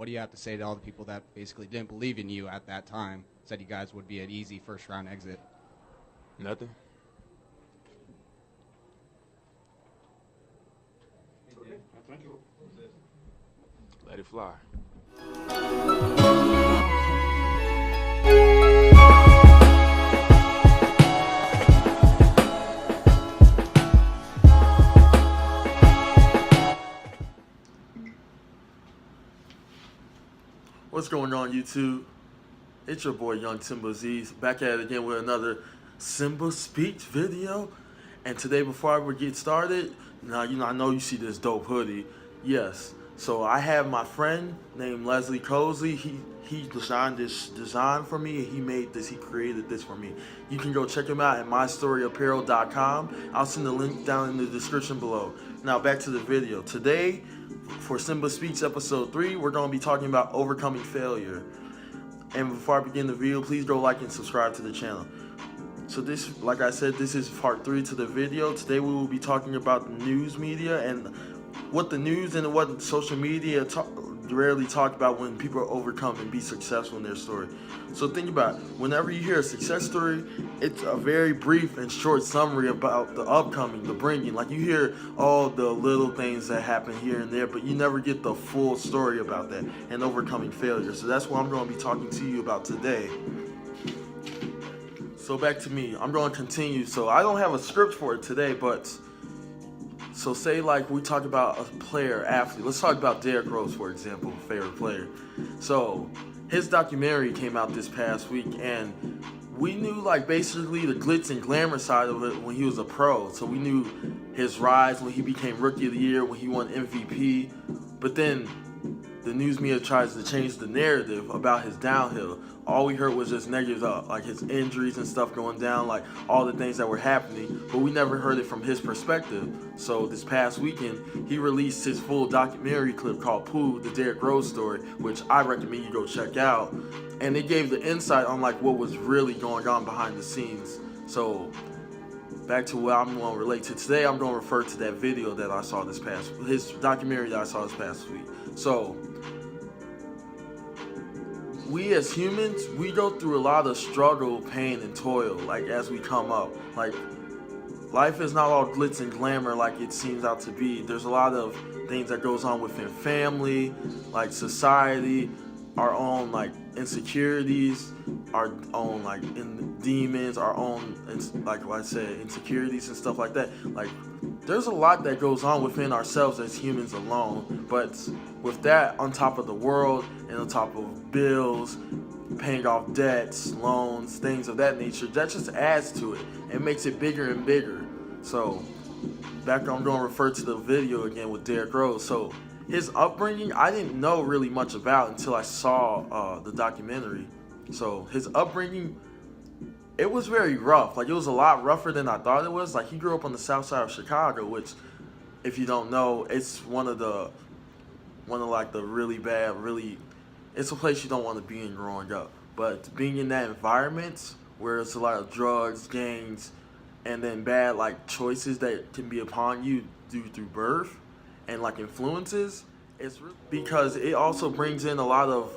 what do you have to say to all the people that basically didn't believe in you at that time, said you guys would be an easy first-round exit? Nothing. Let it fly. What's going on, YouTube? It's your boy Young Simba Z's back at it again with another Simba Speaks video. And today, before I get started, now I know you see this dope hoodie. Yes. So I have my friend named Leslie Cosley. He designed this design for me. He made this. He created this for me. You can go check him out at mystoryapparel.com. I'll send the link down in the description below. Now back to the video. Today, for Simba Speaks episode 3, we're going to be talking about overcoming failure. And before I begin the video, please go like and subscribe to the channel. So this, like I said, this is part 3 to the video. Today we will be talking about the news media and what the news and what social media rarely talk about when people overcome and be successful in their story. So think about it. Whenever you hear a success story, it's a very brief and short summary about the upcoming, the bringing. Like, you hear all the little things that happen here and there, but you never get the full story about that and overcoming failure. So that's what I'm going to be talking to you about today. So back to me. I'm going to continue. So I don't have a script for it today, but so say like we talk about a player, athlete. Let's talk about Derrick Rose, for example, favorite player. So his documentary came out this past week, and we knew like basically the glitz and glamour side of it when he was a pro. So we knew his rise when he became Rookie of the Year, when he won MVP. But then the news media tries to change the narrative about his downhill. All we heard was just negative, like his injuries and stuff going down, like all the things that were happening, but we never heard it from his perspective. So this past weekend, he released his full documentary clip called Pooh, the Derrick Rose story, which I recommend you go check out. And it gave the insight on like what was really going on behind the scenes. So back to what I'm going to relate to today, I'm going to refer to that video that I saw his documentary that I saw this past week. So we as humans, we go through a lot of struggle, pain, and toil, like as we come up. Like, life is not all glitz and glamour like it seems out to be. There's a lot of things that goes on within family, like society, our own like insecurities, our own like demons, our own, like I said, insecurities and stuff like that. Like, there's a lot that goes on within ourselves as humans alone, but with that on top of the world and on top of bills, paying off debts, loans, things of that nature, that just adds to it and makes it bigger and bigger. So back, I'm going to refer to the video again with Derrick Rose. So his upbringing, I didn't know really much about until I saw the documentary. So his upbringing, it was very rough. Like, it was a lot rougher than I thought it was. Like, he grew up on the south side of Chicago, which, if you don't know, it's one of like the really bad, it's a place you don't want to be in growing up. But being in that environment where it's a lot of drugs, gangs, and then bad like choices that can be upon you due through birth and like influences, it's really, because it also brings in a lot of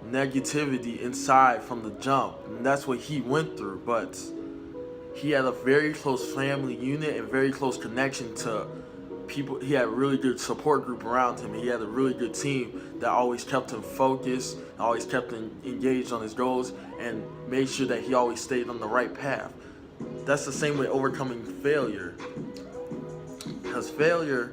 negativity inside from the jump, and that's what he went through. But he had a very close family unit and very close connection to people. He had a really good support group around him. He had a really good team that always kept him focused, always kept him engaged on his goals, and made sure that he always stayed on the right path. That's the same with overcoming failure, because failure,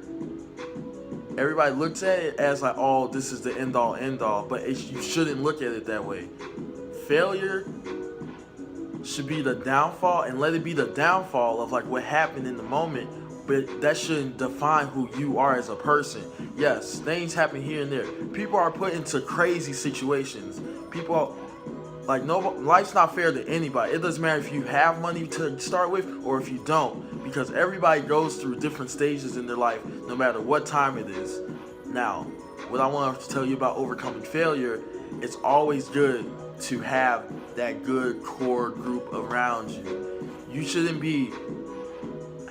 everybody looks at it as like, oh, this is the end-all, end-all, but you shouldn't look at it that way. Failure should be the downfall, and let it be the downfall of like what happened in the moment, but that shouldn't define who you are as a person. Yes, things happen here and there. People are put into crazy situations. People, like, life's not fair to anybody. It doesn't matter if you have money to start with or if you don't, because everybody goes through different stages in their life, no matter what time it is. Now, what I want to tell you about overcoming failure, it's always good to have that good core group around you. You shouldn't be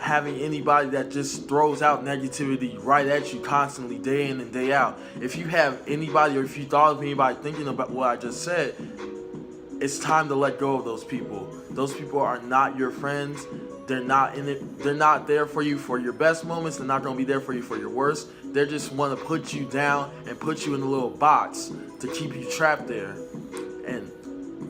having anybody that just throws out negativity right at you constantly, day in and day out. If you have anybody, or if you thought of anybody thinking about what I just said, it's time to let go of those people. Those people are not your friends. They're not in it. They're not there for you for your best moments. They're not going to be there for you for your worst. They just want to put you down and put you in a little box to keep you trapped there. And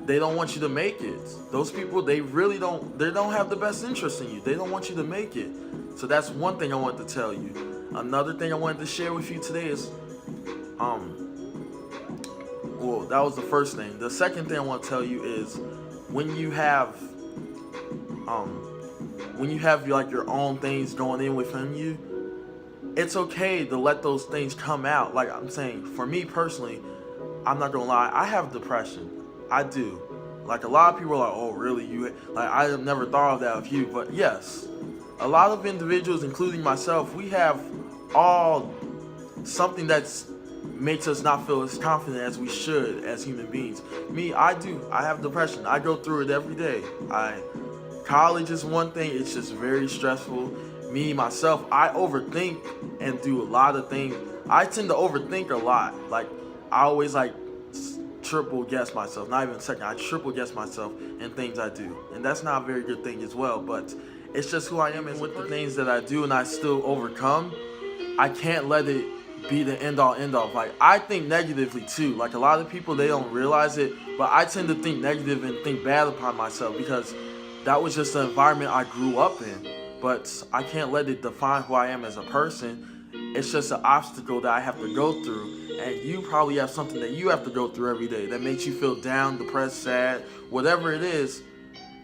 they don't want you to make it. Those people, they don't have the best interest in you. They don't want you to make it. So that's one thing I wanted to tell you. Another thing I wanted to share with you today is, well, that was the first thing. The second thing I want to tell you is when you have like your own things going in within you, it's okay to let those things come out. Like I'm saying, for me personally, I'm not gonna lie, I have depression. I do. Like a lot of people are like, oh really? You like, I have never thought of that of you, but yes, a lot of individuals, including myself, we have all something that's makes us not feel as confident as we should as human beings. Me, I do. I have depression. I go through it every day. College is one thing. It's just very stressful. Me, myself, I overthink and do a lot of things. I tend to overthink a lot. Like, I always triple guess myself. Not even a second. I triple guess myself in things I do. And that's not a very good thing as well. But it's just who I am. And with the things that I do and I still overcome, I can't let it be the end-all end-all. Like, I think negatively too. Like, a lot of people, they don't realize it, but I tend to think negative and think bad upon myself because that was just the environment I grew up in. But I can't let it define who I am as a person. It's just an obstacle that I have to go through, and you probably have something that you have to go through every day that makes you feel down, depressed, sad, whatever it is.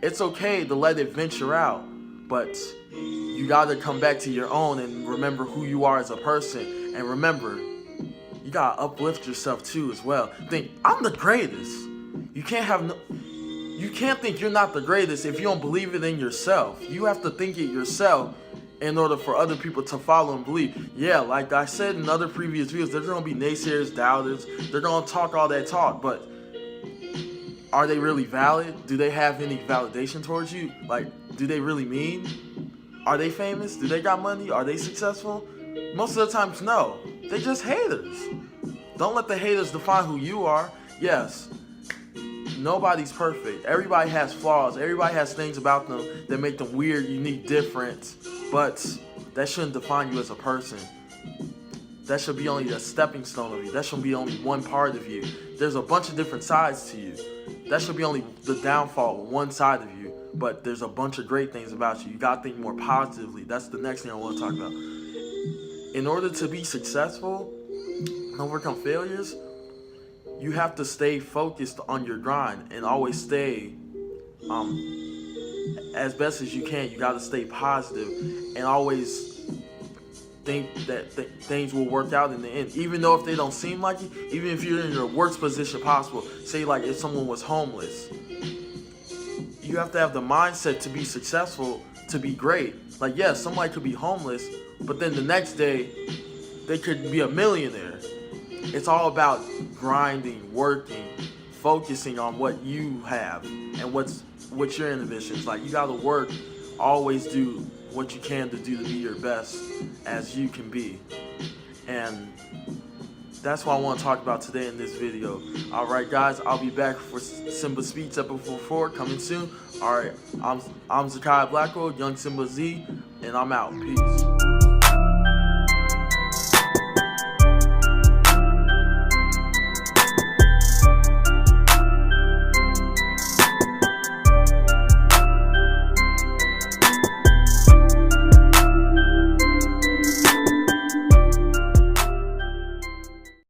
It's okay to let it venture out, but you gotta come back to your own and remember who you are as a person. And remember, you gotta uplift yourself too as well. Think, I'm the greatest. You can't think you're not the greatest if you don't believe it in yourself. You have to think it yourself in order for other people to follow and believe. Yeah, like I said in other previous videos, there's gonna be naysayers, doubters. They're gonna talk all that talk, but are they really valid? Do they have any validation towards you? Like, do they really mean? Are they famous? Do they got money? Are they successful? Most of the times, no. They're just haters. Don't let the haters define who you are. Yes, nobody's perfect. Everybody has flaws. Everybody has things about them that make them weird, unique, different. But that shouldn't define you as a person. That should be only a stepping stone of you. That should be only one part of you. There's a bunch of different sides to you. That should be only the downfall, one side of you. But there's a bunch of great things about you. You gotta think more positively. That's the next thing I want to talk about. In order to be successful and overcome failures, you have to stay focused on your grind and always stay as best as you can. You got to stay positive and always think that things will work out in the end, even though if they don't seem like it. Even if you're in your worst position possible, say like if someone was homeless, you have to have the mindset to be successful, to be great. Like, yes, somebody could be homeless, but then the next day they could be a millionaire. It's all about grinding, working, focusing on what you have and what's your inhibitions. Like, you gotta work, always do what you can to do to be your best as you can be. And that's what I want to talk about today in this video. Alright guys, I'll be back for Simba Speaks episode 4 coming soon. Alright, I'm Zakiah Blackwell, Young Simba Z, and I'm out. Peace.